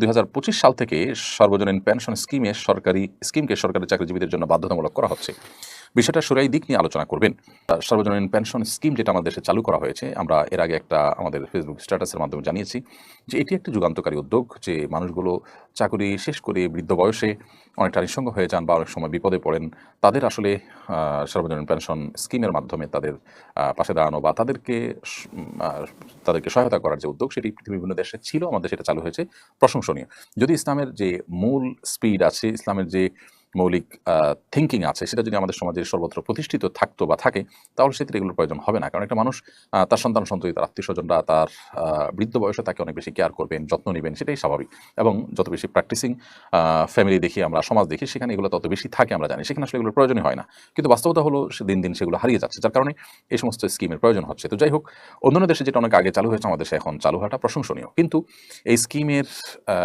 ২০২৫ সাল থেকে সর্বজনীন পেনশন স্কিমকে সরকারি চাকরিজীবীদের জন্য বাধ্যতামূলক করা হচ্ছে। বিষয়টা সুরাই দিক নিয়ে আলোচনা করবেন। সর্বজনীন পেনশন স্কিম যেটা আমাদের দেশে চালু করা হয়েছে, আমরা এর আগে একটা আমাদের ফেসবুক স্ট্যাটাসের মাধ্যমে জানিয়েছি যে এটি একটি যুগান্তকারী উদ্যোগ, যে মানুষগুলো চাকরি শেষ করে বৃদ্ধ বয়সে অনেকটা নিঃসঙ্গ হয়ে যান বা অনেক সময় বিপদে পড়েন। তাদের আসলে সর্বজনীন পেনশন স্কিমের মাধ্যমে তাদের পাশে দাঁড়ানো বা তাদেরকে সহায়তা করার যে উদ্যোগ, সেটি পৃথিবীর বিভিন্ন দেশে ছিল, আমাদের সেটা চালু হয়েছে, প্রশংসনীয়। যদি ইসলামের যে মূল স্পিড আছে, ইসলামের যে মৌলিক থিঙ্কিং আছে, সেটা যদি আমাদের সমাজে সর্বত্র প্রতিষ্ঠিত থাকতো বা থাকে, তাহলে সেক্ষেত্রে এগুলোর প্রয়োজন হবে না। কারণ একটা মানুষ তার সন্তান-সন্ততি, তার আত্মীয়স্বজনরা তার বৃদ্ধ বয়সে তাকে অনেক বেশি কেয়ার করবেন, যত্ন নিবেন, সেটাই স্বাভাবিক। এবং যত বেশি প্র্যাকটিসিং ফ্যামিলি দেখি আমরা, সমাজ দেখি, সেখানে এগুলো তত বেশি থাকে আমরা জানি। সেখানে আসলে এগুলোর প্রয়োজনই হয় না। কিন্তু বাস্তবতা হলো দিন, দিন সেগুলো হারিয়ে যাচ্ছে। যার কারণে এই সমস্ত স্কিমের প্রয়োজন হচ্ছে। তো যাই হোক, অন্যান্য দেশে যেটা অনেক আগে চালু হয়েছে, আমাদের দেশে এখন চালু হওয়াটা প্রশংসনীয়। কিন্তু এই স্কিমের